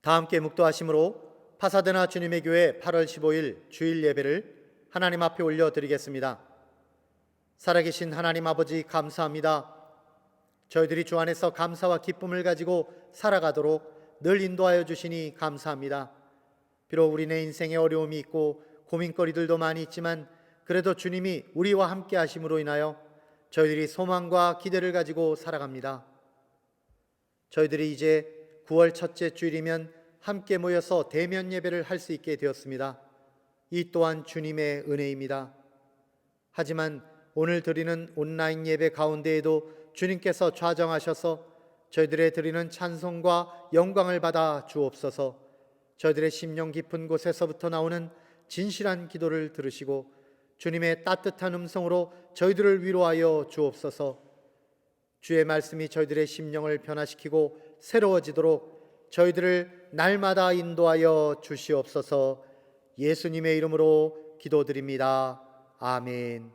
다 함께 묵도하심으로 파사데나 주님의 교회 8월 15일 주일 예배를 하나님 앞에 올려드리겠습니다. 살아계신 하나님 아버지 감사합니다. 저희들이 주 안에서 감사와 기쁨을 가지고 살아가도록 늘 인도하여 주시니 감사합니다. 비록 우리네 인생에 어려움이 있고 고민거리들도 많이 있지만 그래도 주님이 우리와 함께 하심으로 인하여 저희들이 소망과 기대를 가지고 살아갑니다. 저희들이 이제 9월 첫째 주일이면 함께 모여서 대면 예배를 할 수 있게 되었습니다. 이 또한 주님의 은혜입니다. 하지만 오늘 드리는 온라인 예배 가운데에도 주님께서 좌정하셔서 저희들의 드리는 찬송과 영광을 받아 주옵소서. 저희들의 심령 깊은 곳에서부터 나오는 진실한 기도를 들으시고 주님의 따뜻한 음성으로 저희들을 위로하여 주옵소서. 주의 말씀이 저희들의 심령을 변화시키고 새로워지도록 저희들을 날마다 인도하여 주시옵소서. 예수님의 이름으로 기도드립니다. 아멘.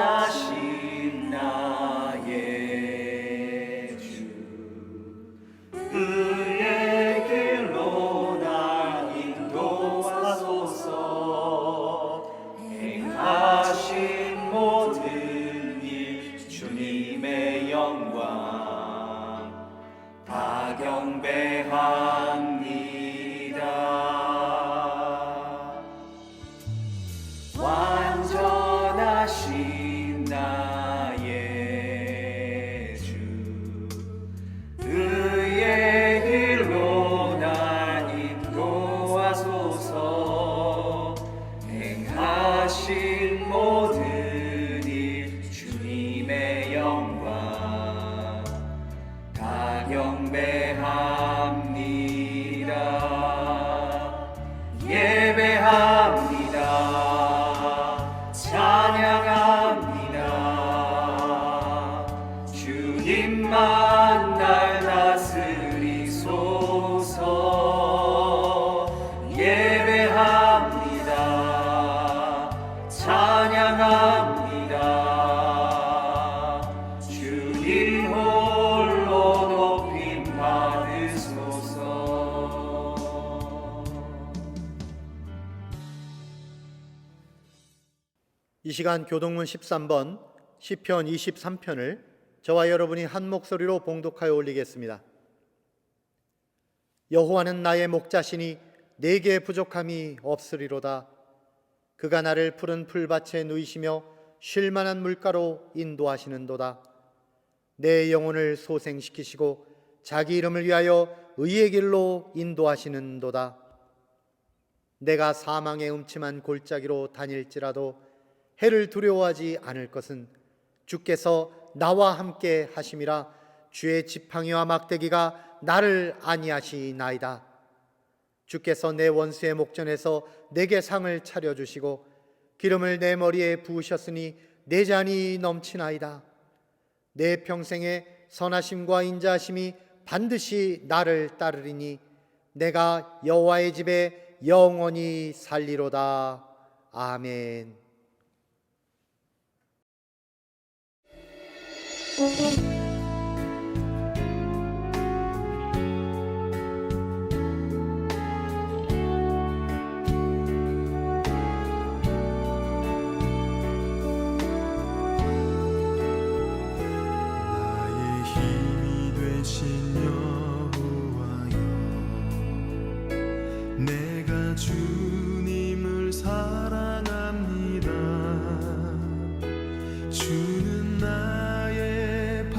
완전하신 나의 주, 의의 길로 날 인도하소서. 행하신 모든 일 주님의 영광 다 경배합니다. 완전하신 나의 주, 의의 길로 날 인도하소서. 행하신 모든 일 주님의 영광 다 경배합니다. 예배합니다. 찬양합니다. 주님만 날 다스리소서. 예배합니다. 찬양합니다. 주님 홀로 높임 받으소서. 이 시간 교동문 13번 시편 23편을 저와 여러분이 한 목소리로 봉독하여 올리겠습니다. 여호와는 나의 목자시니 내게 부족함이 없으리로다. 그가 나를 푸른 풀밭에 누이시며 쉴만한 물가로 인도하시는도다. 내 영혼을 소생시키시고 자기 이름을 위하여 의의 길로 인도하시는도다. 내가 사망의 음침한 골짜기로 다닐지라도 해를 두려워하지 않을 것은 주께서 나와 함께 하심이라. 주의 지팡이와 막대기가 나를 안위하시나이다. 주께서 내 원수의 목전에서 내게 상을 차려주시고 기름을 내 머리에 부으셨으니 내 잔이 넘치나이다. 내 평생의 선하심과 인자하심이 반드시 나를 따르리니 내가 여호와의 집에 영원히 살리로다. 아멘. 나의 힘이 되신 여호와여, 내가 주님을 사랑합니다. 주는 나의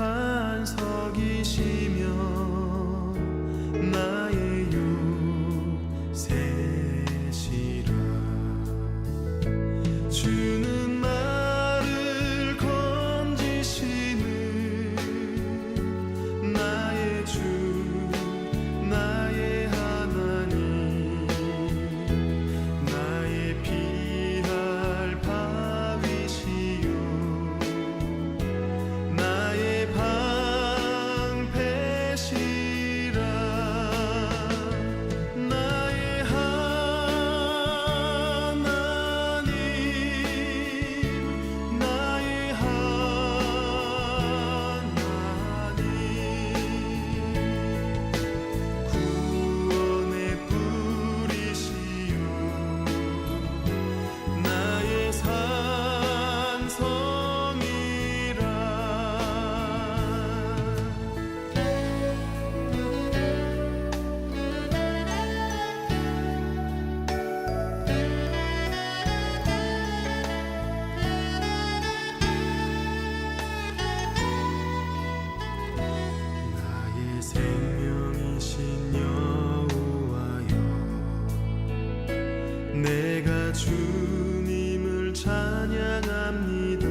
주님을 찬양합니다.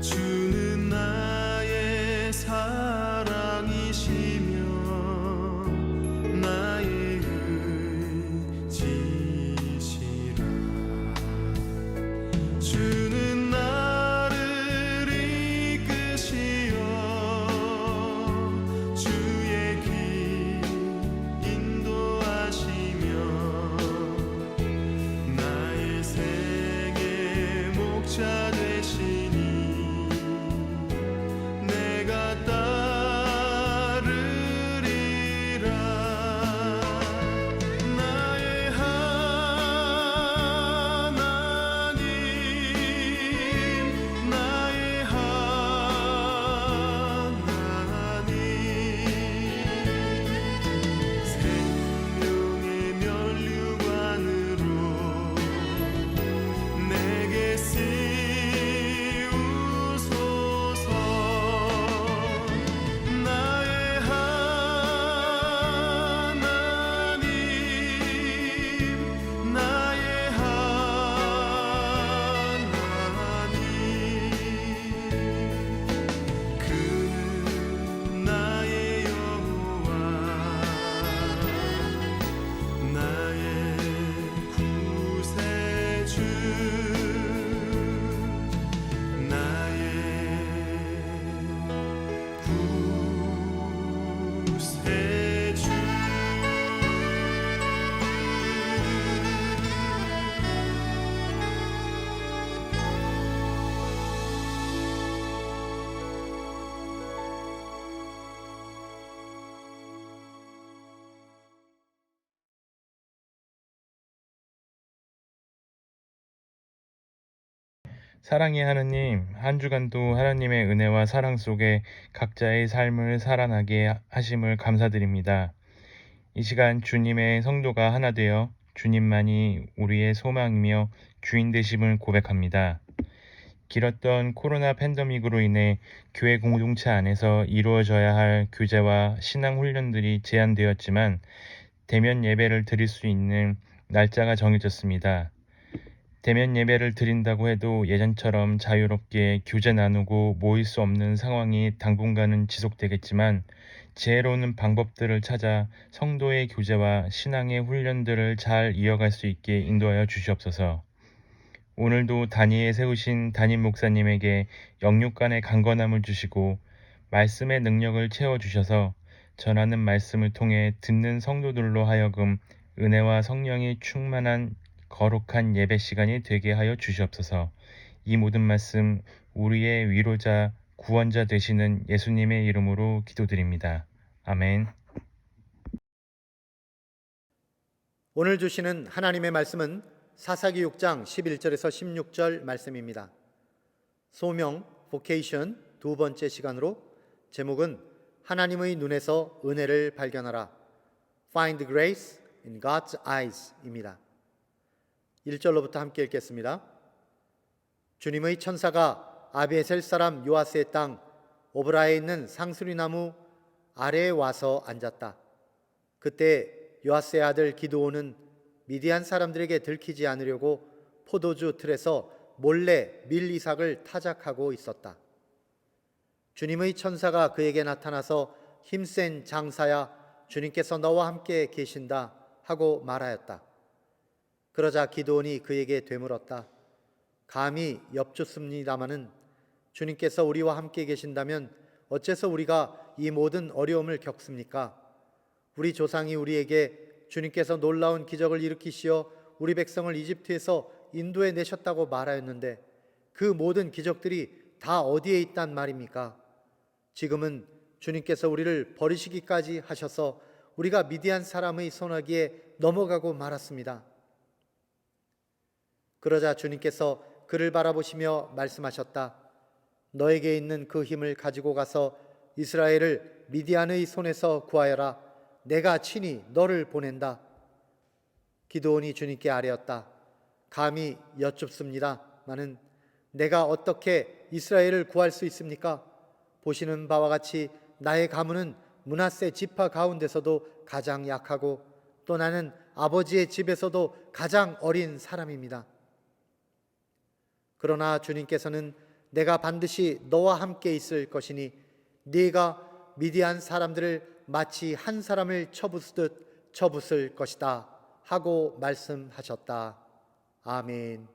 주는 나의 사랑이시며 나의 의지시라. 주는 나를 이끄시어 주의 길 인도하시며 나의 생의 목자 되시니 내가 따르리라. 나의 하나님 나의 하나님 생명의 면류관으로 내게 씌우소서. 나의 하나님 나의 하나님 그는 나의 여호와 나의 구세주 나의 구세주. 사랑의 하느님, 한 주간도 하나님의 은혜와 사랑 속에 각자의 삶을 살아나게 하심을 감사드립니다. 이 시간 주님의 성도가 하나 되어 주님만이 우리의 소망이며 주인 되심을 고백합니다. 길었던 코로나 팬데믹으로 인해 교회 공동체 안에서 이루어져야 할 교제와 신앙 훈련들이 제한되었지만 대면 예배를 드릴 수 있는 날짜가 정해졌습니다. 대면 예배를 드린다고 해도 예전처럼 자유롭게 교제 나누고 모일 수 없는 상황이 당분간은 지속되겠지만 지혜로운 방법들을 찾아 성도의 교제와 신앙의 훈련들을 잘 이어갈 수 있게 인도하여 주시옵소서. 오늘도 단위에 세우신 담임 목사님에게 영육간의 강건함을 주시고 말씀의 능력을 채워주셔서 전하는 말씀을 통해 듣는 성도들로 하여금 은혜와 성령이 충만한 거룩한 예배 시간이 되게 하여 주시옵소서. 이 모든 말씀 우리의 위로자 구원자 되시는 예수님의 이름으로 기도드립니다. 아멘. 오늘 주시는 하나님의 말씀은 사사기 6장 11절에서 16절 말씀입니다. 소명, 보케이션 두 번째 시간으로 제목은 하나님의 눈에서 은혜를 발견하라, Find Grace in God's Eyes입니다. 1절로부터 함께 읽겠습니다. 주님의 천사가 아비에셀 사람 요아스의 땅 오브라에 있는 상수리나무 아래에 와서 앉았다. 그때 요아스의 아들 기드온은 미디안 사람들에게 들키지 않으려고 포도주 틀에서 몰래 밀 이삭을 타작하고 있었다. 주님의 천사가 그에게 나타나서 힘센 장사야, 주님께서 너와 함께 계신다 하고 말하였다. 그러자 기드온이 그에게 되물었다. 감히 엽죽습니다마는 주님께서 우리와 함께 계신다면 어째서 우리가 이 모든 어려움을 겪습니까? 우리 조상이 우리에게 주님께서 놀라운 기적을 일으키시어 우리 백성을 이집트에서 인도해 내셨다고 말하였는데 그 모든 기적들이 다 어디에 있단 말입니까? 지금은 주님께서 우리를 버리시기까지 하셔서 우리가 미디안 사람의 손아귀에 넘어가고 말았습니다. 그러자 주님께서 그를 바라보시며 말씀하셨다. 너에게 있는 그 힘을 가지고 가서 이스라엘을 미디안의 손에서 구하여라. 내가 친히 너를 보낸다. 기드온이 주님께 아뢰었다. 감히 여쭙습니다마는 내가 어떻게 이스라엘을 구할 수 있습니까? 보시는 바와 같이 나의 가문은 므낫세 지파 가운데서도 가장 약하고 또 나는 아버지의 집에서도 가장 어린 사람입니다. 그러나 주님께서는 내가 반드시 너와 함께 있을 것이니 네가 미디안 사람들을 마치 한 사람을 쳐부수듯 쳐부술 것이다 하고 말씀하셨다. 아멘.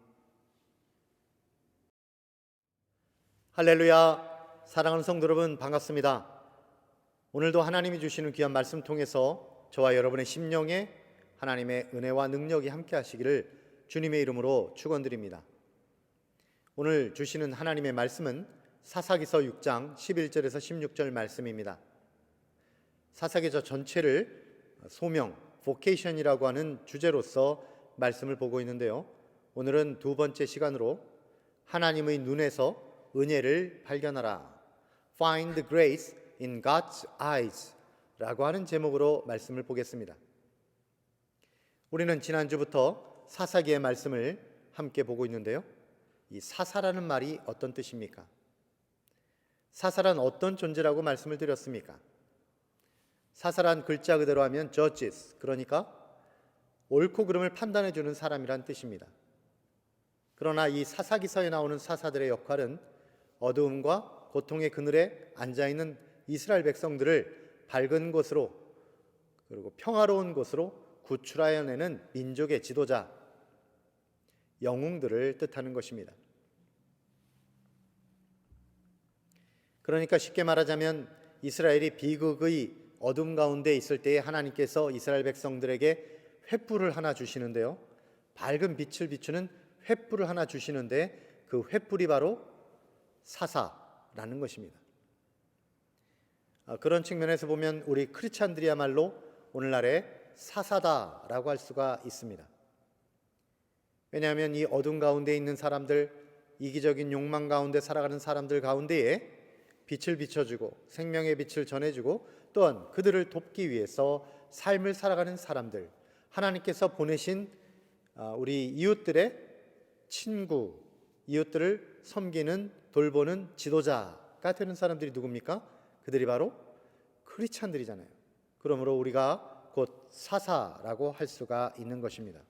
할렐루야. 사랑하는 성도 여러분, 반갑습니다. 오늘도 하나님이 주시는 귀한 말씀 통해서 저와 여러분의 심령에 하나님의 은혜와 능력이 함께 하시기를 주님의 이름으로 축원드립니다. 오늘 주시는 하나님의 말씀은 사사기서 6장 11절에서 16절 말씀입니다. 사사기서 전체를 소명, vocation이라고 하는 주제로서 말씀을 보고 있는데요. 오늘은 두 번째 시간으로 하나님의 눈에서 은혜를 발견하라, Find grace in God's eyes 라고 하는 제목으로 말씀을 보겠습니다. 우리는 지난주부터 사사기의 말씀을 함께 보고 있는데요. 이 사사라는 말이 어떤 뜻입니까? 사사란 어떤 존재라고 말씀을 드렸습니까? 사사란 글자 그대로 하면 judges, 그러니까 옳고 그름을 판단해 주는 사람이란 뜻입니다. 그러나 이 사사기서에 나오는 사사들의 역할은 어두움과 고통의 그늘에 앉아있는 이스라엘 백성들을 밝은 곳으로 그리고 평화로운 곳으로 구출하여내는 민족의 지도자, 영웅들을 뜻하는 것입니다. 그러니까 쉽게 말하자면 이스라엘이 비극의 어둠 가운데 있을 때에 하나님께서 이스라엘 백성들에게 횃불을 하나 주시는데요. 밝은 빛을 비추는 횃불을 하나 주시는데 그 횃불이 바로 사사라는 것입니다. 그런 측면에서 보면 우리 크리스찬들이야말로 오늘날의 사사다라고 할 수가 있습니다. 왜냐하면 이 어둠 가운데 있는 사람들, 이기적인 욕망 가운데 살아가는 사람들 가운데에 빛을 비춰주고 생명의 빛을 전해주고 또한 그들을 돕기 위해서 삶을 살아가는 사람들, 하나님께서 보내신 우리 이웃들의 친구, 이웃들을 섬기는 돌보는 지도자가 되는 사람들이 누굽니까? 그들이 바로 크리스찬들이잖아요. 그러므로 우리가 곧 사사라고 할 수가 있는 것입니다.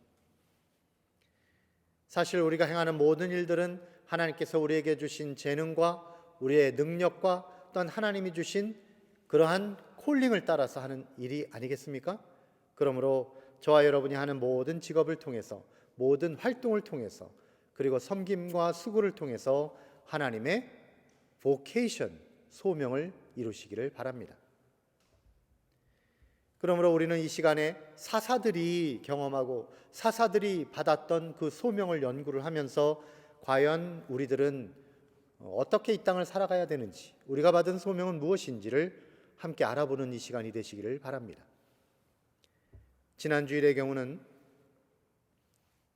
사실 우리가 행하는 모든 일들은 하나님께서 우리에게 주신 재능과 우리의 능력과 또한 하나님이 주신 그러한 콜링을 따라서 하는 일이 아니겠습니까? 그러므로 저와 여러분이 하는 모든 직업을 통해서, 모든 활동을 통해서, 그리고 섬김과 수고를 통해서 하나님의 vocation, 소명을 이루시기를 바랍니다. 그러므로 우리는 이 시간에 사사들이 경험하고 사사들이 받았던 그 소명을 연구를 하면서 과연 우리들은 어떻게 이 땅을 살아가야 되는지, 우리가 받은 소명은 무엇인지를 함께 알아보는 이 시간이 되시기를 바랍니다. 지난 주일의 경우는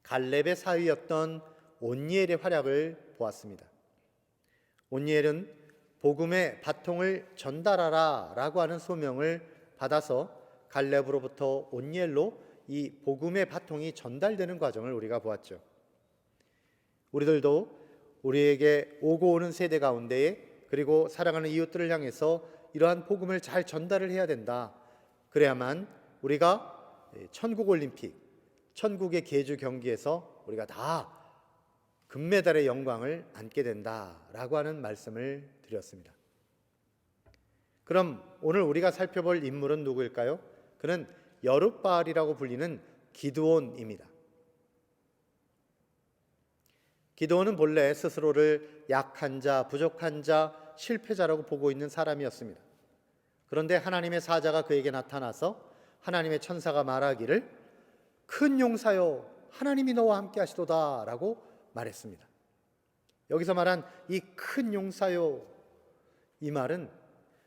갈렙의 사위였던 온니엘의 활약을 보았습니다. 온니엘은 복음의 바통을 전달하라 라고 하는 소명을 받아서 갈렙으로부터 온니엘로 이 복음의 바통이 전달되는 과정을 우리가 보았죠. 우리들도 우리에게 오고 오는 세대 가운데에 그리고 사랑하는 이웃들을 향해서 이러한 복음을 잘 전달을 해야 된다. 그래야만 우리가 천국 올림픽, 천국의 계주 경기에서 우리가 다 금메달의 영광을 안게 된다라고 하는 말씀을 드렸습니다. 그럼 오늘 우리가 살펴볼 인물은 누구일까요? 그는 여룻바알이라고 불리는 기드온입니다. 기드온은 본래 스스로를 약한 자, 부족한 자, 실패자라고 보고 있는 사람이었습니다. 그런데 하나님의 사자가 그에게 나타나서 하나님의 천사가 말하기를 큰 용사여 하나님이 너와 함께 하시도다 라고 말했습니다. 여기서 말한 이 큰 용사요, 이 말은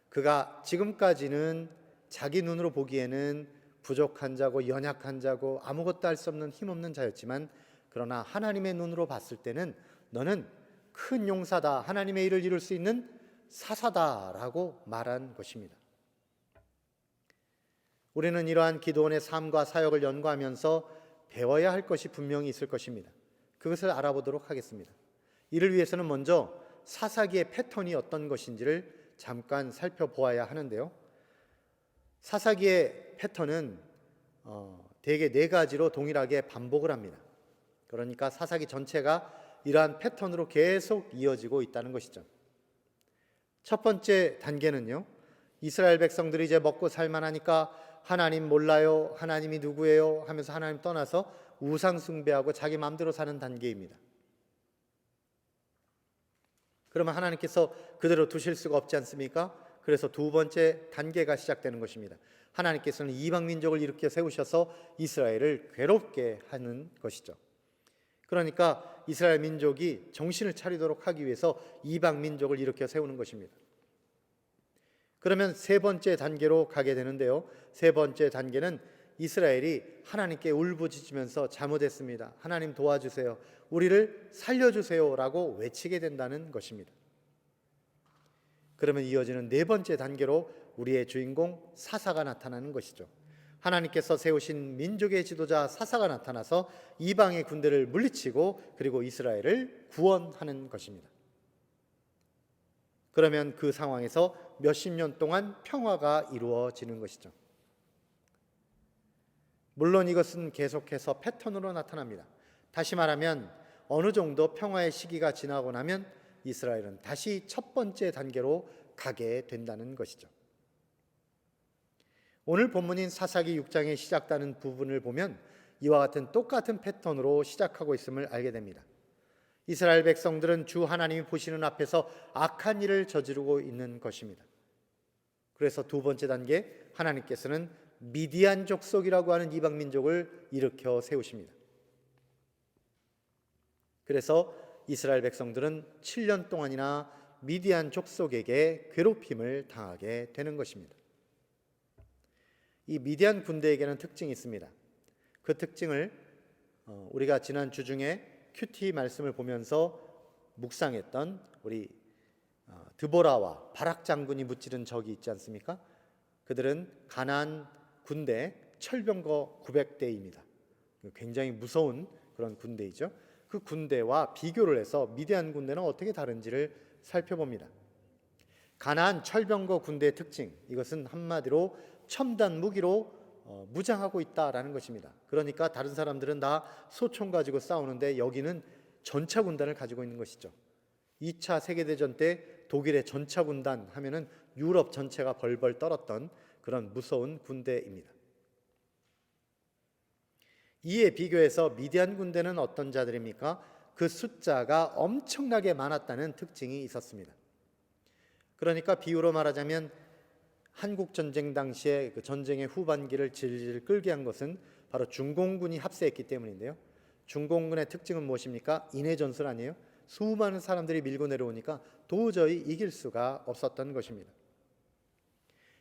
그가 지금까지는 자기 눈으로 보기에는 부족한 자고 연약한 자고 아무것도 할 수 없는 힘없는 자였지만 그러나 하나님의 눈으로 봤을 때는 너는 큰 용사다, 하나님의 일을 이룰 수 있는 사사다라고 말한 것입니다. 우리는 이러한 기드온의 삶과 사역을 연구하면서 배워야 할 것이 분명히 있을 것입니다. 그것을 알아보도록 하겠습니다. 이를 위해서는 먼저 사사기의 패턴이 어떤 것인지를 잠깐 살펴보아야 하는데요. 사사기의 패턴은 대개 네 가지로 동일하게 반복을 합니다. 그러니까 사사기 전체가 이러한 패턴으로 계속 이어지고 있다는 것이죠. 첫 번째 단계는요, 이스라엘 백성들이 이제 먹고 살만하니까 하나님 몰라요, 하나님이 누구예요 하면서 하나님 떠나서 우상 숭배하고 자기 마음대로 사는 단계입니다. 그러면 하나님께서 그대로 두실 수가 없지 않습니까? 그래서 두 번째 단계가 시작되는 것입니다. 하나님께서는 이방 민족을 일으켜 세우셔서 이스라엘을 괴롭게 하는 것이죠. 그러니까 이스라엘 민족이 정신을 차리도록 하기 위해서 이방 민족을 일으켜 세우는 것입니다. 그러면 세 번째 단계로 가게 되는데요, 세 번째 단계는 이스라엘이 하나님께 울부짖으면서 잘못했습니다, 하나님 도와주세요, 우리를 살려주세요 라고 외치게 된다는 것입니다. 그러면 이어지는 네 번째 단계로 우리의 주인공 사사가 나타나는 것이죠. 하나님께서 세우신 민족의 지도자 사사가 나타나서 이방의 군대를 물리치고 그리고 이스라엘을 구원하는 것입니다. 그러면 그 상황에서 몇십 년 동안 평화가 이루어지는 것이죠. 물론 이것은 계속해서 패턴으로 나타납니다. 다시 말하면 어느 정도 평화의 시기가 지나고 나면 이스라엘은 다시 첫 번째 단계로 가게 된다는 것이죠. 오늘 본문인 사사기 6장에 시작되는 부분을 보면 이와 같은 똑같은 패턴으로 시작하고 있음을 알게 됩니다. 이스라엘 백성들은 주 하나님이 보시는 앞에서 악한 일을 저지르고 있는 것입니다. 그래서 두 번째 단계, 하나님께서는 미디안 족속이라고 하는 이방 민족을 일으켜 세우십니다. 그래서 이스라엘 백성들은 7년 동안이나 미디안 족속에게 괴롭힘을 당하게 되는 것입니다. 이 미디안 군대에게는 특징이 있습니다. 그 특징을 우리가 지난 주 중에 큐티 말씀을 보면서 묵상했던 우리 드보라와 바락 장군이 무찌른 적이 있지 않습니까? 그들은 가나안 군대 철병거 900대입니다. 굉장히 무서운 그런 군대이죠. 그 군대와 비교를 해서 미디안 군대는 어떻게 다른지를 살펴봅니다. 가나안 철병거 군대의 특징, 이것은 한마디로 첨단 무기로 무장하고 있다라는 것입니다. 그러니까 다른 사람들은 다 소총 가지고 싸우는데 여기는 전차 군단을 가지고 있는 것이죠. 2차 세계대전 때 독일의 전차 군단 하면은 유럽 전체가 벌벌 떨었던 그런 무서운 군대입니다. 이에 비교해서 미디안 군대는 어떤 자들입니까? 그 숫자가 엄청나게 많았다는 특징이 있었습니다. 그러니까 비유로 말하자면 한국 전쟁 당시에 그 전쟁의 후반기를 질질 끌게 한 것은 바로 중공군이 합세했기 때문인데요. 중공군의 특징은 무엇입니까? 인해 전술 아니에요? 수많은 사람들이 밀고 내려오니까 도저히 이길 수가 없었던 것입니다.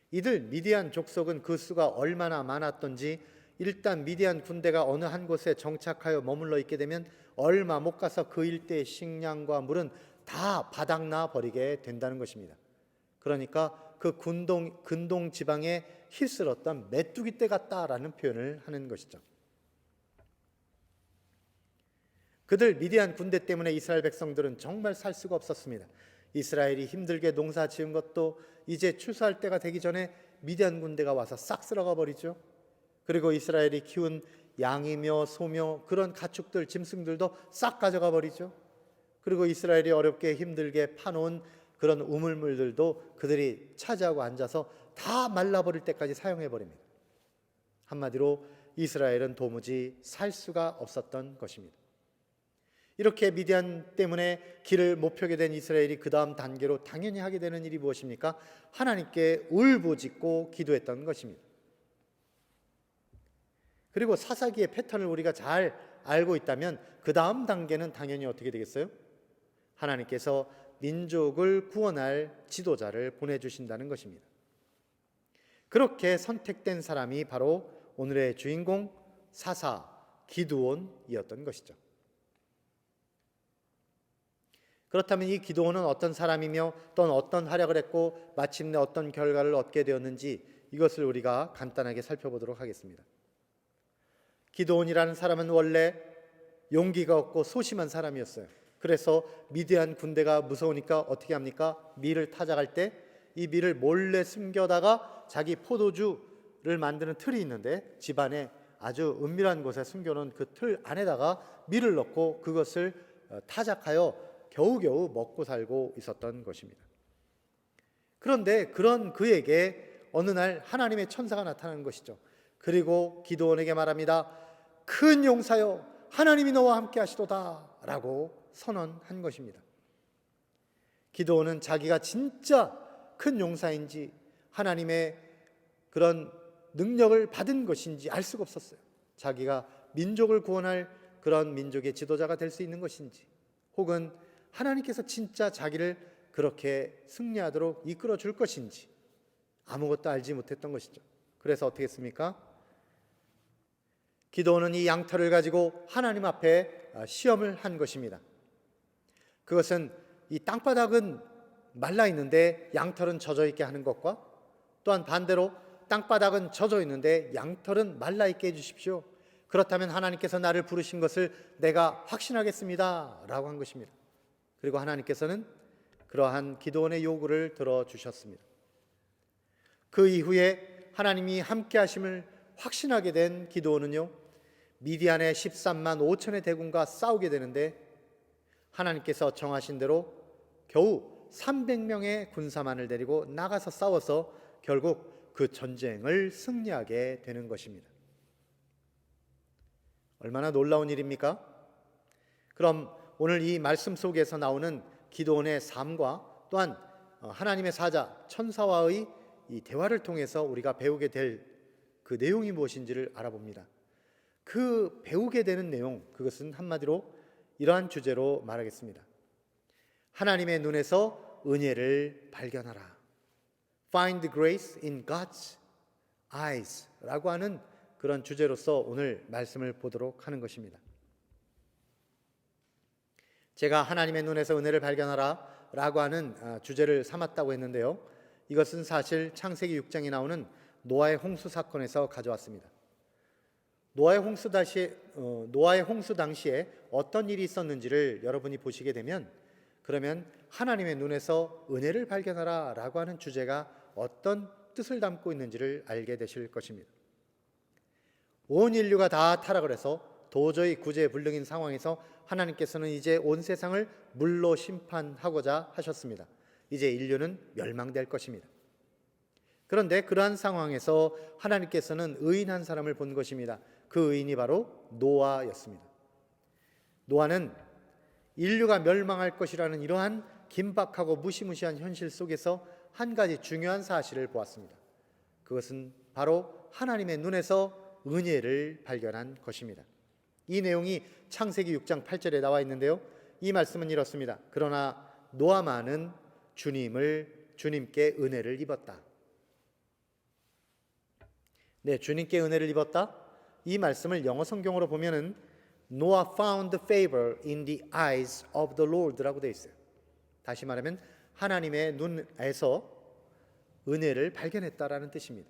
이들 미디안 족속은 그 수가 얼마나 많았던지 일단 미디안 군대가 어느 한 곳에 정착하여 머물러 있게 되면 얼마 못 가서 그 일대의 식량과 물은 다 바닥나 버리게 된다는 것입니다. 그러니까 그 근동 지방에 휩쓸었던 메뚜기 떼 같다라는 표현을 하는 것이죠. 그들 미디안 군대 때문에 이스라엘 백성들은 정말 살 수가 없었습니다. 이스라엘이 힘들게 농사 지은 것도 이제 추수할 때가 되기 전에 미디안 군대가 와서 싹 쓸어가 버리죠. 그리고 이스라엘이 키운 양이며 소며 그런 가축들, 짐승들도 싹 가져가 버리죠. 그리고 이스라엘이 어렵게 힘들게 파놓은 그런 우물물들도 그들이 차지하고 앉아서 다 말라버릴 때까지 사용해 버립니다. 한마디로 이스라엘은 도무지 살 수가 없었던 것입니다. 이렇게 미디안 때문에 길을 못 펴게 된 이스라엘이 그 다음 단계로 당연히 하게 되는 일이 무엇입니까? 하나님께 울부짖고 기도했던 것입니다. 그리고 사사기의 패턴을 우리가 잘 알고 있다면 그 다음 단계는 당연히 어떻게 되겠어요? 하나님께서 민족을 구원할 지도자를 보내주신다는 것입니다. 그렇게 선택된 사람이 바로 오늘의 주인공 사사 기드온이었던 것이죠. 그렇다면 이 기드온은 어떤 사람이며 또는 어떤 활약을 했고 마침내 어떤 결과를 얻게 되었는지 이것을 우리가 간단하게 살펴보도록 하겠습니다. 기드온이라는 사람은 원래 용기가 없고 소심한 사람이었어요. 그래서 미디안 군대가 무서우니까 어떻게 합니까? 밀을 타작할 때 이 밀을 몰래 숨겨다가 자기 포도주를 만드는 틀이 있는데 집안에 아주 은밀한 곳에 숨겨놓은 그 틀 안에다가 밀을 넣고 그것을 타작하여 겨우겨우 먹고 살고 있었던 것입니다. 그런데 그런 그에게 어느 날 하나님의 천사가 나타나는 것이죠. 그리고 기드온에게 말합니다. 큰 용사여, 하나님이 너와 함께 하시도다 라고 선언한 것입니다. 기드온은 자기가 진짜 큰 용사인지 하나님의 그런 능력을 받은 것인지 알 수가 없었어요. 자기가 민족을 구원할 그런 민족의 지도자가 될 수 있는 것인지, 혹은 하나님께서 진짜 자기를 그렇게 승리하도록 이끌어 줄 것인지 아무것도 알지 못했던 것이죠. 그래서 어떻게 했습니까? 기드온은 이 양털을 가지고 하나님 앞에 시험을 한 것입니다. 그것은 이 땅바닥은 말라 있는데 양털은 젖어 있게 하는 것과, 또한 반대로 땅바닥은 젖어 있는데 양털은 말라 있게 해주십시오. 그렇다면 하나님께서 나를 부르신 것을 내가 확신하겠습니다 라고 한 것입니다. 그리고 하나님께서는 그러한 기드온의 요구를 들어주셨습니다. 그 이후에 하나님이 함께 하심을 확신하게 된 기드온은요, 미디안의 13만 5천의 대군과 싸우게 되는데 하나님께서 정하신 대로 겨우 300명의 군사만을 데리고 나가서 싸워서 결국 그 전쟁을 승리하게 되는 것입니다. 얼마나 놀라운 일입니까? 그럼 오늘 이 말씀 속에서 나오는 기드온의 삶과 또한 하나님의 사자 천사와의 이 대화를 통해서 우리가 배우게 될 그 내용이 무엇인지를 알아봅니다. 그 배우게 되는 내용, 그것은 한마디로 이러한 주제로 말하겠습니다. 하나님의 눈에서 은혜를 발견하라. Find grace in God's eyes 라고 하는 그런 주제로서 오늘 말씀을 보도록 하는 것입니다. 제가 하나님의 눈에서 은혜를 발견하라 라고 하는 주제를 삼았다고 했는데요, 이것은 사실 창세기 6장에 나오는 노아의 홍수 사건에서 가져왔습니다. 노아의 홍수 당시에 어떤 일이 있었는지를 여러분이 보시게 되면, 그러면 하나님의 눈에서 은혜를 발견하라 라고 하는 주제가 어떤 뜻을 담고 있는지를 알게 되실 것입니다. 온 인류가 다 타락을 해서 도저히 구제불능인 상황에서 하나님께서는 이제 온 세상을 물로 심판하고자 하셨습니다. 이제 인류는 멸망될 것입니다. 그런데 그러한 상황에서 하나님께서는 의인 한 사람을 본 것입니다. 그 의인이 바로 노아였습니다. 노아는 인류가 멸망할 것이라는 이러한 긴박하고 무시무시한 현실 속에서 한 가지 중요한 사실을 보았습니다. 그것은 바로 하나님의 눈에서 은혜를 발견한 것입니다. 이 내용이 창세기 6장 8절에 나와 있는데요, 이 말씀은 이렇습니다. 그러나 노아만은 주님께 은혜를 입었다. 네, 주님께 은혜를 입었다. 이 말씀을 영어 성경으로 보면은 Noah found favor in the eyes of the Lord라고 되어 있어요. 다시 말하면 하나님의 눈에서 은혜를 발견했다라는 뜻입니다.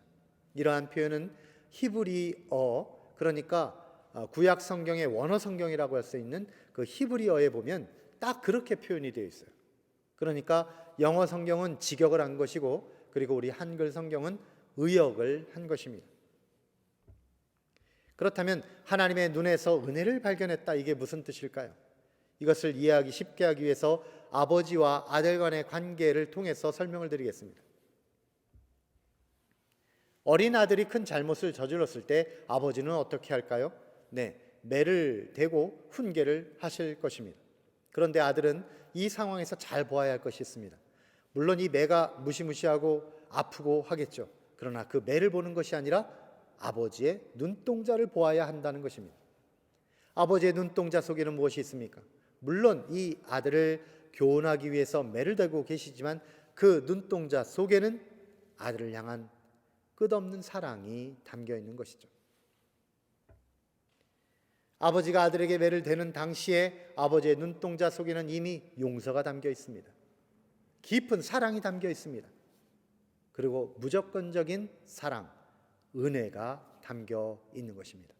이러한 표현은 히브리어, 그러니까 구약 성경의 원어 성경이라고 할 수 있는 그 히브리어에 보면 딱 그렇게 표현이 되어 있어요. 그러니까 영어 성경은 직역을 한 것이고, 그리고 우리 한글 성경은 의역을 한 것입니다. 그렇다면 하나님의 눈에서 은혜를 발견했다, 이게 무슨 뜻일까요? 이것을 이해하기 쉽게 하기 위해서 아버지와 아들 간의 관계를 통해서 설명을 드리겠습니다. 어린 아들이 큰 잘못을 저질렀을 때 아버지는 어떻게 할까요? 네, 매를 대고 훈계를 하실 것입니다. 그런데 아들은 이 상황에서 잘 보아야 할 것이 있습니다. 물론 이 매가 무시무시하고 아프고 하겠죠. 그러나 그 매를 보는 것이 아니라 아버지의 눈동자를 보아야 한다는 것입니다. 아버지의 눈동자 속에는 무엇이 있습니까? 물론 이 아들을 교훈하기 위해서 매를 대고 계시지만 그 눈동자 속에는 아들을 향한 끝없는 사랑이 담겨 있는 것이죠. 아버지가 아들에게 매를 대는 당시에 아버지의 눈동자 속에는 이미 용서가 담겨 있습니다. 깊은 사랑이 담겨 있습니다. 그리고 무조건적인 사랑, 은혜가 담겨 있는 것입니다.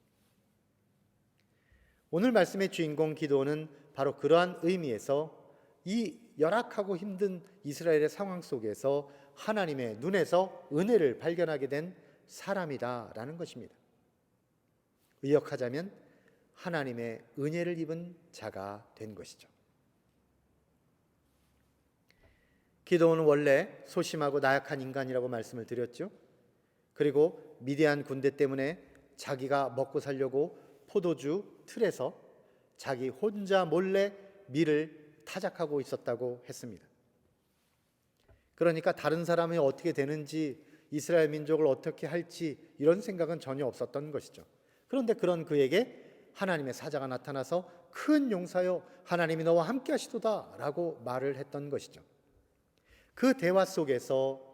오늘 말씀의 주인공 기드온은 바로 그러한 의미에서 이 열악하고 힘든 이스라엘의 상황 속에서 하나님의 눈에서 은혜를 발견하게 된 사람이다라는 것입니다. 의역하자면 하나님의 은혜를 입은 자가 된 것이죠. 기드온은 원래 소심하고 나약한 인간이라고 말씀을 드렸죠. 그리고 미디안 군대 때문에 자기가 먹고 살려고 포도주 틀에서 자기 혼자 몰래 밀을 타작하고 있었다고 했습니다. 그러니까 다른 사람이 어떻게 되는지, 이스라엘 민족을 어떻게 할지 이런 생각은 전혀 없었던 것이죠. 그런데 그런 그에게 하나님의 사자가 나타나서 큰 용사여, 하나님이 너와 함께 하시도다 라고 말을 했던 것이죠. 그 대화 속에서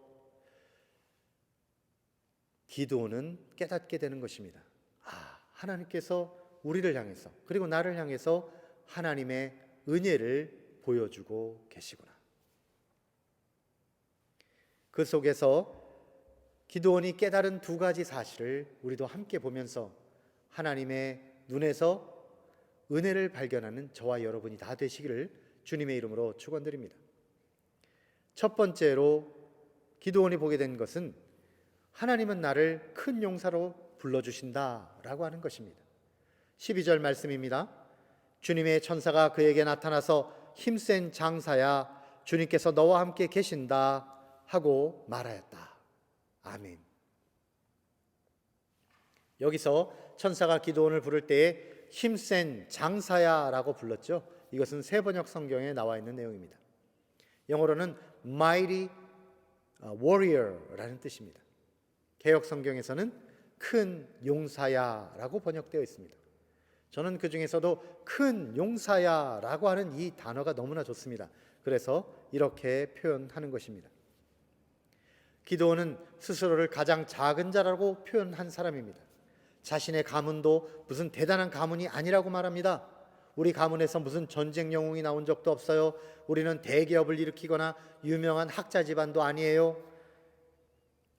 기드온은 깨닫게 되는 것입니다. 하나님께서 우리를 향해서, 그리고 나를 향해서 하나님의 은혜를 보여주고 계시구나. 그 속에서 기드온이 깨달은 두 가지 사실을 우리도 함께 보면서 하나님의 눈에서 은혜를 발견하는 저와 여러분이 다 되시기를 주님의 이름으로 축원드립니다. 첫 번째로 기드온이 보게 된 것은 하나님은 나를 큰 용사로 불러주신다라고 하는 것입니다. 12절 말씀입니다. 주님의 천사가 그에게 나타나서 힘센 장사야, 주님께서 너와 함께 계신다 하고 말하였다. 아멘. 여기서 천사가 기드온을 부를 때에 힘센 장사야 라고 불렀죠. 이것은 새 번역 성경에 나와 있는 내용입니다. 영어로는 mighty warrior 라는 뜻입니다. 개역 성경에서는 큰 용사야 라고 번역되어 있습니다. 저는 그 중에서도 큰 용사야 라고 하는 이 단어가 너무나 좋습니다. 그래서 이렇게 표현하는 것입니다. 기드온은 스스로를 가장 작은 자라고 표현한 사람입니다. 자신의 가문도 무슨 대단한 가문이 아니라고 말합니다. 우리 가문에서 무슨 전쟁 영웅이 나온 적도 없어요. 우리는 대기업을 일으키거나 유명한 학자 집안도 아니에요.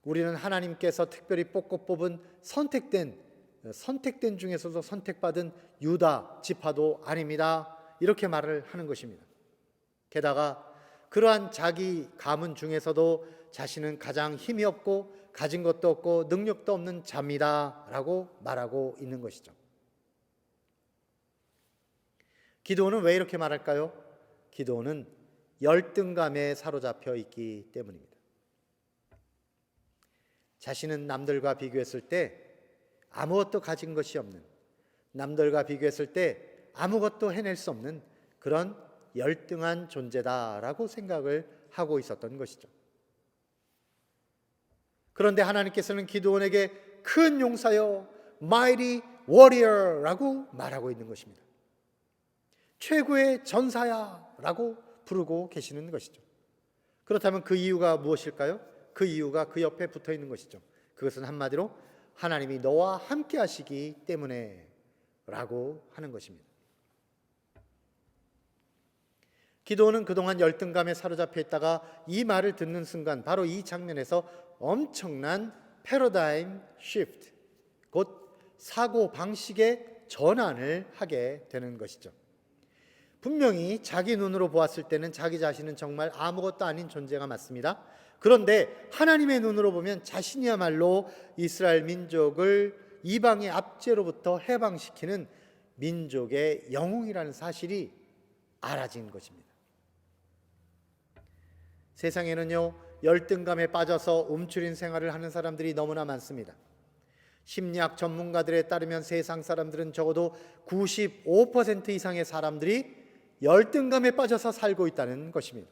우리는 하나님께서 특별히 뽑은 선택된 중에서도 선택받은 유다 지파도 아닙니다. 이렇게 말을 하는 것입니다. 게다가 그러한 자기 가문 중에서도 자신은 가장 힘이 없고 가진 것도 없고 능력도 없는 자입니다 라고 말하고 있는 것이죠. 기드온은 왜 이렇게 말할까요? 기드온은 열등감에 사로잡혀 있기 때문입니다. 자신은 남들과 비교했을 때 아무것도 가진 것이 없는, 남들과 비교했을 때 아무것도 해낼 수 없는 그런 열등한 존재다라고 생각을 하고 있었던 것이죠. 그런데 하나님께서는 기드온에게 큰 용사여, mighty warrior라고 말하고 있는 것입니다. 최고의 전사야라고 부르고 계시는 것이죠. 그렇다면 그 이유가 무엇일까요? 그 이유가 그 옆에 붙어 있는 것이죠. 그것은 한마디로 하나님이 너와 함께 하시기 때문에 라고 하는 것입니다. 기드온은 그동안 열등감에 사로잡혀 있다가 이 말을 듣는 순간 바로 이 장면에서 엄청난 패러다임 시프트, 곧 사고 방식의 전환을 하게 되는 것이죠. 분명히 자기 눈으로 보았을 때는 자기 자신은 정말 아무것도 아닌 존재가 맞습니다. 그런데 하나님의 눈으로 보면 자신이야말로 이스라엘 민족을 이방의 압제로부터 해방시키는 민족의 영웅이라는 사실이 알아진 것입니다. 세상에는요, 열등감에 빠져서 움츠린 생활을 하는 사람들이 너무나 많습니다. 심리학 전문가들에 따르면 세상 사람들은 적어도 95% 이상의 사람들이 열등감에 빠져서 살고 있다는 것입니다.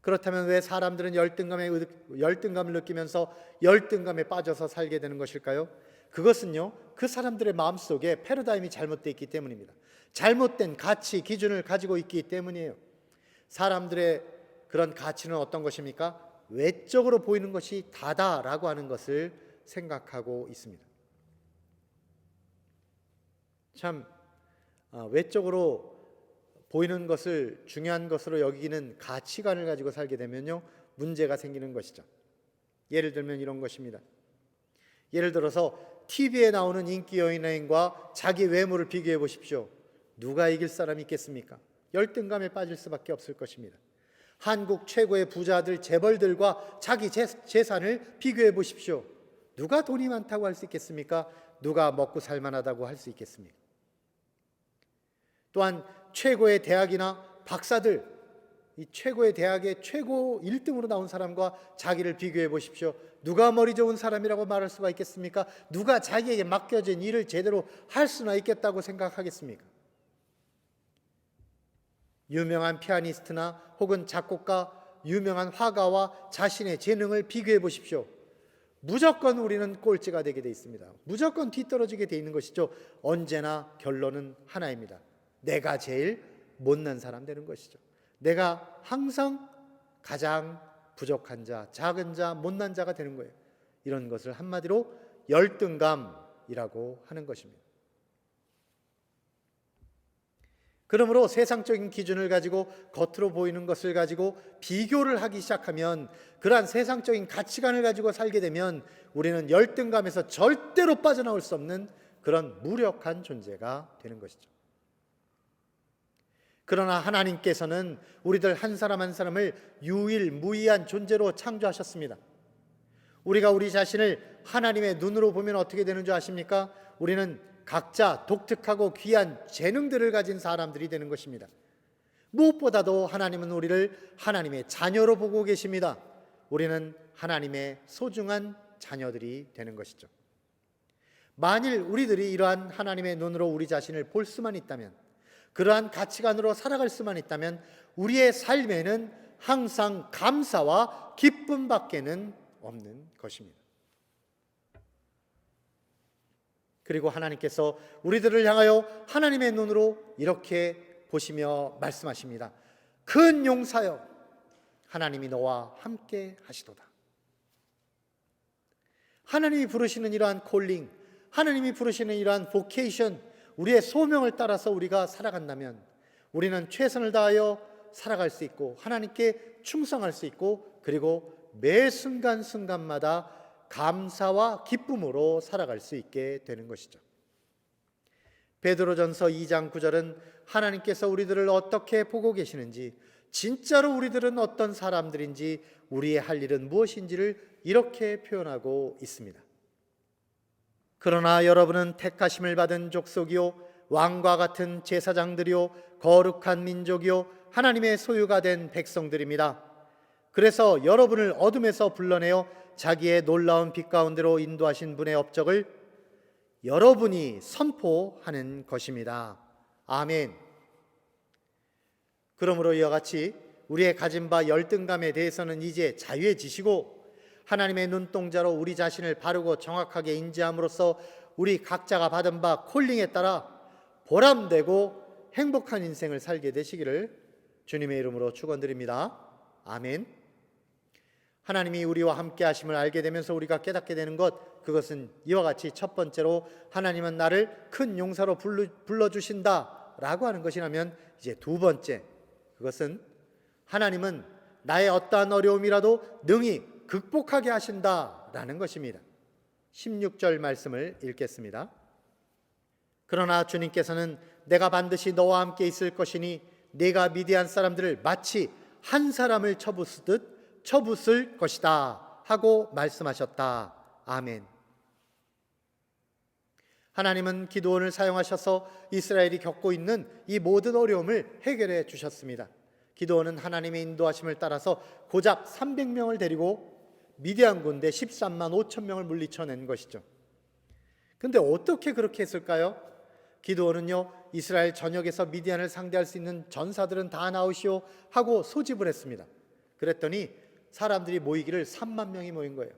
그렇다면 왜 사람들은 열등감을 느끼면서 열등감에 빠져서 살게 되는 것일까요? 그것은요, 그 사람들의 마음속에 패러다임이 잘못되어 있기 때문입니다. 잘못된 가치, 기준을 가지고 있기 때문이에요. 사람들의 그런 가치는 어떤 것입니까? 외적으로 보이는 것이 다다라고 하는 것을 생각하고 있습니다. 참 외적으로 보이는 것을 중요한 것으로 여기는 가치관을 가지고 살게 되면요, 문제가 생기는 것이죠. 예를 들면 이런 것입니다. 예를 들어서 TV에 나오는 인기 연예인과 자기 외모를 비교해 보십시오. 누가 이길 사람이 있겠습니까? 열등감에 빠질 수밖에 없을 것입니다. 한국 최고의 부자들, 재벌들과 자기 재산을 비교해 보십시오. 누가 돈이 많다고 할 수 있겠습니까? 누가 먹고 살만하다고 할 수 있겠습니까? 또한 최고의 대학이나 박사들, 이 최고의 대학의 최고 1등으로 나온 사람과 자기를 비교해 보십시오. 누가 머리 좋은 사람이라고 말할 수가 있겠습니까? 누가 자기에게 맡겨진 일을 제대로 할 수나 있겠다고 생각하겠습니까? 유명한 피아니스트나 혹은 작곡가, 유명한 화가와 자신의 재능을 비교해 보십시오. 무조건 우리는 꼴찌가 되게 돼 있습니다. 무조건 뒤떨어지게 돼 있는 것이죠. 언제나 결론은 하나입니다. 내가 제일 못난 사람 되는 것이죠. 내가 항상 가장 부족한 자, 작은 자, 못난 자가 되는 거예요. 이런 것을 한마디로 열등감이라고 하는 것입니다. 그러므로 세상적인 기준을 가지고 겉으로 보이는 것을 가지고 비교를 하기 시작하면, 그러한 세상적인 가치관을 가지고 살게 되면 우리는 열등감에서 절대로 빠져나올 수 없는 그런 무력한 존재가 되는 것이죠. 그러나 하나님께서는 우리들 한 사람 한 사람을 유일무이한 존재로 창조하셨습니다. 우리가 우리 자신을 하나님의 눈으로 보면 어떻게 되는 줄 아십니까? 우리는 각자 독특하고 귀한 재능들을 가진 사람들이 되는 것입니다. 무엇보다도 하나님은 우리를 하나님의 자녀로 보고 계십니다. 우리는 하나님의 소중한 자녀들이 되는 것이죠. 만일 우리들이 이러한 하나님의 눈으로 우리 자신을 볼 수만 있다면, 그러한 가치관으로 살아갈 수만 있다면 우리의 삶에는 항상 감사와 기쁨밖에는 없는 것입니다. 그리고 하나님께서 우리들을 향하여 하나님의 눈으로 이렇게 보시며 말씀하십니다. 큰 용사여, 하나님이 너와 함께 하시도다. 하나님이 부르시는 이러한 콜링, 하나님이 부르시는 이러한 보케이션, 우리의 소명을 따라서 우리가 살아간다면 우리는 최선을 다하여 살아갈 수 있고 하나님께 충성할 수 있고, 그리고 매 순간순간마다 감사와 기쁨으로 살아갈 수 있게 되는 것이죠. 베드로전서 2장 9절은 하나님께서 우리들을 어떻게 보고 계시는지, 진짜로 우리들은 어떤 사람들인지, 우리의 할 일은 무엇인지를 이렇게 표현하고 있습니다. 그러나 여러분은 택하심을 받은 족속이요 왕과 같은 제사장들이요 거룩한 민족이요 하나님의 소유가 된 백성들입니다. 그래서 여러분을 어둠에서 불러내어 자기의 놀라운 빛 가운데로 인도하신 분의 업적을 여러분이 선포하는 것입니다. 아멘. 그러므로 이와 같이 우리의 가진 바 열등감에 대해서는 이제 자유해지시고, 하나님의 눈동자로 우리 자신을 바르고 정확하게 인지함으로써 우리 각자가 받은 바 콜링에 따라 보람되고 행복한 인생을 살게 되시기를 주님의 이름으로 축원드립니다. 아멘. 하나님이 우리와 함께 하심을 알게 되면서 우리가 깨닫게 되는 것, 그것은 이와 같이 첫 번째로 하나님은 나를 큰 용사로 불러주신다 라고 하는 것이라면, 이제 두 번째, 그것은 하나님은 나의 어떠한 어려움이라도 능히 극복하게 하신다라는 것입니다. 16절 말씀을 읽겠습니다. 그러나 주님께서는 내가 반드시 너와 함께 있을 것이니 네가 미디안 사람들을 마치 한 사람을 쳐부술 것이다 하고 말씀하셨다. 아멘. 하나님은 기드온을 사용하셔서 이스라엘이 겪고 있는 이 모든 어려움을 해결해 주셨습니다. 기드온은 하나님의 인도하심을 따라서 고작 300명을 데리고 미디안 군대 13만 5천 명을 물리쳐낸 것이죠. 그런데 어떻게 그렇게 했을까요? 기드온은요, 이스라엘 전역에서 미디안을 상대할 수 있는 전사들은 다 나오시오 하고 소집을 했습니다. 그랬더니 사람들이 모이기를 3만 명이 모인 거예요.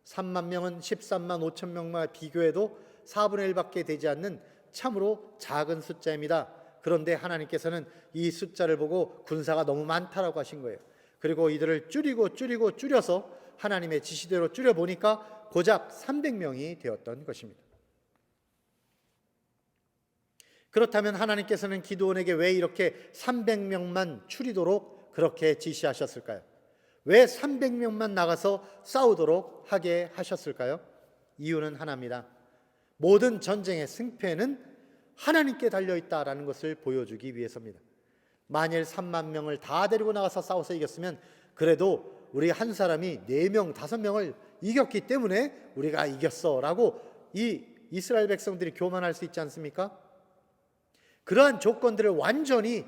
3만 명은 13만 5천 명과 비교해도 4분의 1밖에 되지 않는 참으로 작은 숫자입니다. 그런데 하나님께서는 이 숫자를 보고 군사가 너무 많다라고 하신 거예요. 그리고 이들을 줄여서 하나님의 지시대로 줄여보니까 고작 300명이 되었던 것입니다. 그렇다면 하나님께서는 기드온에게 왜 이렇게 300명만 추리도록 그렇게 지시하셨을까요? 왜 300명만 나가서 싸우도록 하게 하셨을까요? 이유는 하나입니다. 모든 전쟁의 승패는 하나님께 달려있다라는 것을 보여주기 위해서입니다. 만일 3만 명을 다 데리고 나가서 싸워서 이겼으면 그래도 우리 한 사람이 4명, 5명을 이겼기 때문에 우리가 이겼어 라고 이 이스라엘 백성들이 교만할 수 있지 않습니까? 그러한 조건들을 완전히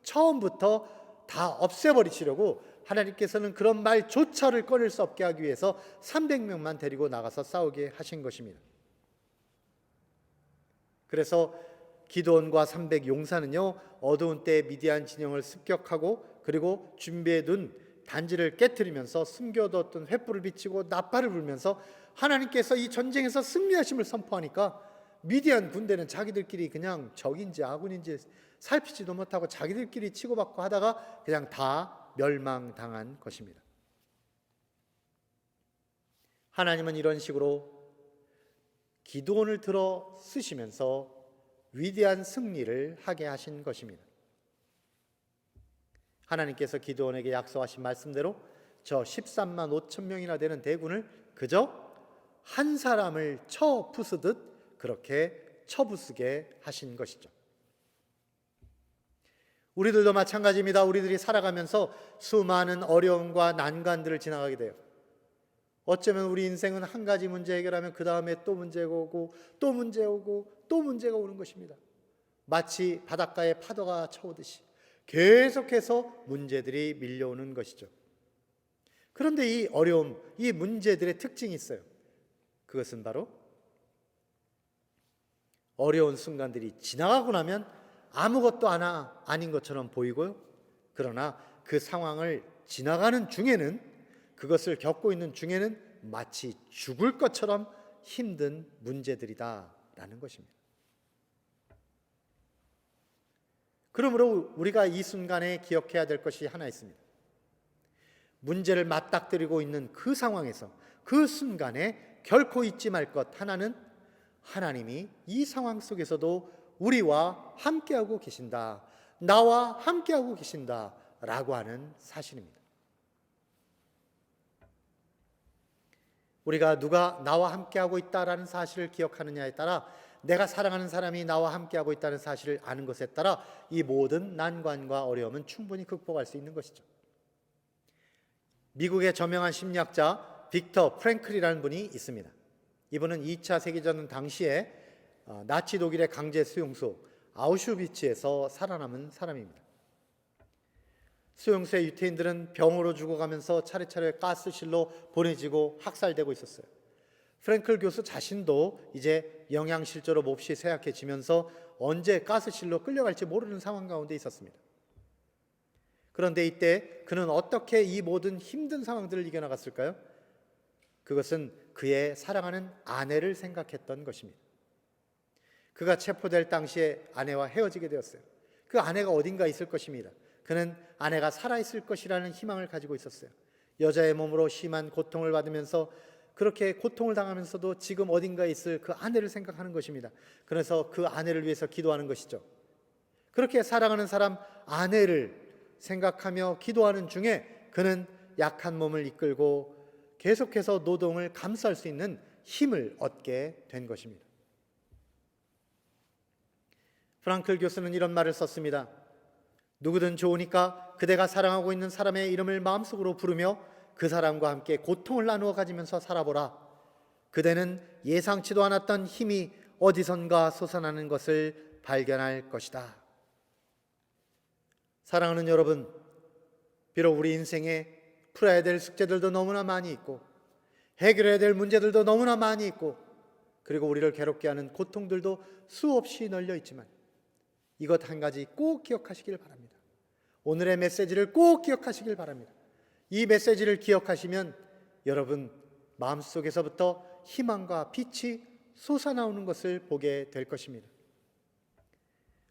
처음부터 다 없애버리시려고 하나님께서는 그런 말조차를 꺼낼 수 없게 하기 위해서 300명만 데리고 나가서 싸우게 하신 것입니다. 그래서 기드온과 300 용사는요, 어두운 때에 미디안 진영을 습격하고 그리고 준비해둔 단지를 깨뜨리면서 숨겨뒀던 횃불을 비치고 나팔을 불면서 하나님께서 이 전쟁에서 승리하심을 선포하니까 미디안 군대는 자기들끼리 그냥 적인지 아군인지 살피지도 못하고 자기들끼리 치고받고 하다가 그냥 다 멸망당한 것입니다. 하나님은 이런 식으로 기드온을 들어 쓰시면서 위대한 승리를 하게 하신 것입니다. 하나님께서 기드온에게 약속하신 말씀대로 저 13만 5천 명이나 되는 대군을 그저 한 사람을 쳐 부수듯 그렇게 쳐부수게 하신 것이죠. 우리들도 마찬가지입니다. 우리들이 살아가면서 수많은 어려움과 난관들을 지나가게 돼요. 어쩌면 우리 인생은 한 가지 문제 해결하면 그 다음에 또 문제가 오고 또 문제 오고 또 문제가 오는 것입니다. 마치 바닷가에 파도가 쳐오듯이 계속해서 문제들이 밀려오는 것이죠. 그런데 이 어려움, 이 문제들의 특징이 있어요. 그것은 바로 어려운 순간들이 지나가고 나면 아무것도 아닌 것처럼 보이고요. 그러나 그 상황을 지나가는 중에는, 그것을 겪고 있는 중에는 마치 죽을 것처럼 힘든 문제들이다라는 것입니다. 그러므로 우리가 이 순간에 기억해야 될 것이 하나 있습니다. 문제를 맞닥뜨리고 있는 그 상황에서, 그 순간에 결코 잊지 말 것 하나는 하나님이 이 상황 속에서도 우리와 함께하고 계신다, 나와 함께하고 계신다 라고 하는 사실입니다. 우리가 누가 나와 함께하고 있다라는 사실을 기억하느냐에 따라, 내가 사랑하는 사람이 나와 함께하고 있다는 사실을 아는 것에 따라 이 모든 난관과 어려움은 충분히 극복할 수 있는 것이죠. 미국의 저명한 심리학자 빅터 프랭클이라는 분이 있습니다. 이분은 2차 세계대전 당시에 나치 독일의 강제 수용소 아우슈비츠에서 살아남은 사람입니다. 수용소의 유태인들은 병으로 죽어가면서 차례차례 가스실로 보내지고 학살되고 있었어요. 프랭클 교수 자신도 이제 영양실조로 몹시 쇠약해지면서 언제 가스실로 끌려갈지 모르는 상황 가운데 있었습니다. 그런데 이때 그는 어떻게 이 모든 힘든 상황들을 이겨나갔을까요? 그것은 그의 사랑하는 아내를 생각했던 것입니다. 그가 체포될 당시에 아내와 헤어지게 되었어요. 그 아내가 어딘가 있을 것입니다. 그는 아내가 살아있을 것이라는 희망을 가지고 있었어요. 여자의 몸으로 심한 고통을 받으면서, 그렇게 고통을 당하면서도 지금 어딘가에 있을 그 아내를 생각하는 것입니다. 그래서 그 아내를 위해서 기도하는 것이죠. 그렇게 사랑하는 사람 아내를 생각하며 기도하는 중에 그는 약한 몸을 이끌고 계속해서 노동을 감수할 수 있는 힘을 얻게 된 것입니다. 프랑클 교수는 이런 말을 썼습니다. 누구든 좋으니까 그대가 사랑하고 있는 사람의 이름을 마음속으로 부르며 그 사람과 함께 고통을 나누어 가지면서 살아보라. 그대는 예상치도 않았던 힘이 어디선가 솟아나는 것을 발견할 것이다. 사랑하는 여러분, 비록 우리 인생에 풀어야 될 숙제들도 너무나 많이 있고 해결해야 될 문제들도 너무나 많이 있고, 그리고 우리를 괴롭게 하는 고통들도 수없이 널려 있지만 이것 한 가지 꼭 기억하시길 바랍니다. 오늘의 메시지를 꼭 기억하시길 바랍니다. 이 메시지를 기억하시면 여러분 마음속에서부터 희망과 빛이 솟아나오는 것을 보게 될 것입니다.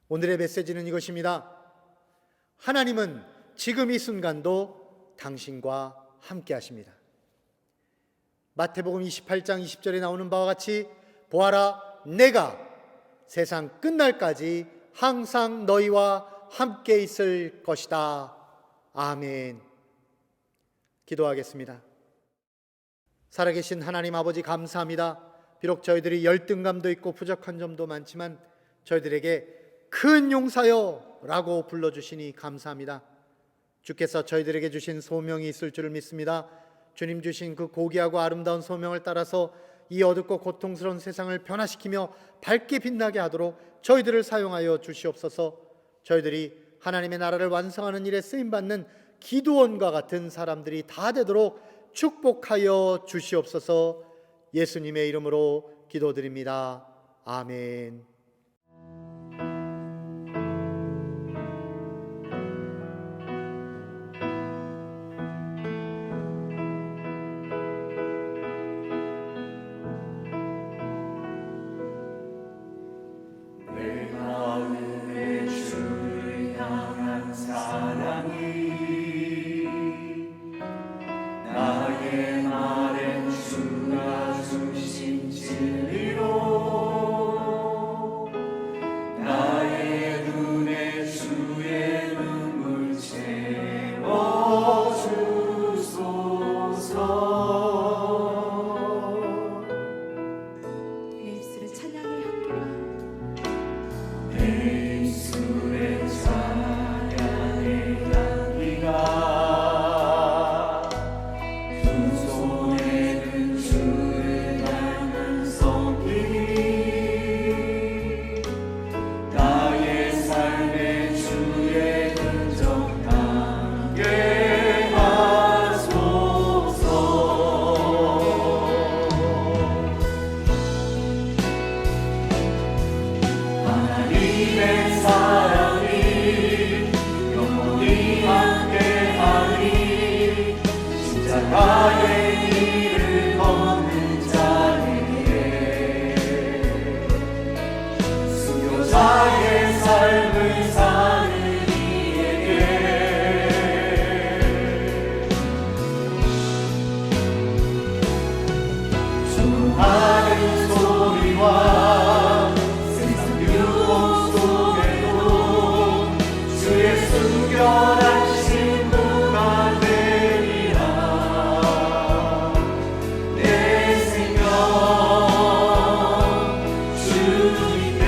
오늘의 메시지는 이것입니다. 하나님은 지금 이 순간도 당신과 함께 하십니다. 마태복음 28장 20절에 나오는 바와 같이 보아라, 내가 세상 끝날까지 항상 너희와 함께 있을 것이다. 아멘. 기도하겠습니다. 살아계신 하나님 아버지, 감사합니다. 비록 저희들이 열등감도 있고 부족한 점도 많지만 저희들에게 큰 용사여 라고 불러주시니 감사합니다. 주께서 저희들에게 주신 소명이 있을 줄을 믿습니다. 주님 주신 그 고귀하고 아름다운 소명을 따라서 이 어둡고 고통스러운 세상을 변화시키며 밝게 빛나게 하도록 저희들을 사용하여 주시옵소서. 저희들이 하나님의 나라를 완성하는 일에 쓰임받는 기도원과 같은 사람들이 다 되도록 축복하여 주시옵소서. 예수님의 이름으로 기도드립니다. 아멘. 내 마음에 주를 향한 사랑이 나의 말엔 주가 주신 진리로 나의 눈에 주의 눈물 채워주소서. 내 입술의 찬양의 향기가 내 입술의 찬양의 향기가 두 손에는 주를 향한 손길이 나의 삶에 주의 흔적 남게 하소서. 하나님의 사랑이 영원히 함께하리. 십자가의 길을 걷는 자에게 순교자의 삶을 사는 이에게 수많은 소리와 세상 유혹 속에도 주의 순결한 신부가 되리라. 내 생명 주님께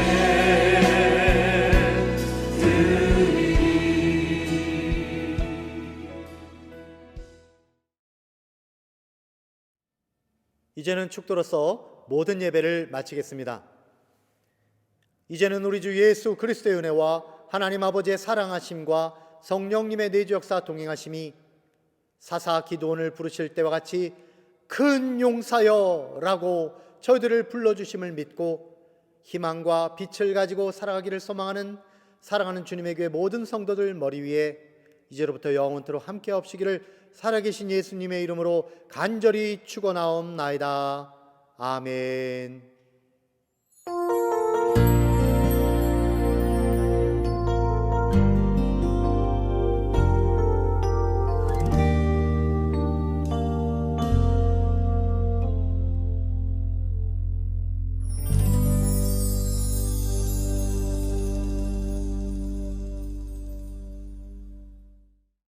드리리. 이제는 축도로서 모든 예배를 마치겠습니다. 이제는 우리 주 예수 그리스도의 은혜와 하나님 아버지의 사랑하심과 성령님의 내주 역사 동행하심이 사사 기도원을 부르실 때와 같이 큰 용사여라고 저희들을 불러주심을 믿고 희망과 빛을 가지고 살아가기를 소망하는 사랑하는 주님의 교회 모든 성도들 머리 위에 이제로부터 영원토록 함께 하시기를 살아계신 예수님의 이름으로 간절히 축원하옵나이다. 아멘.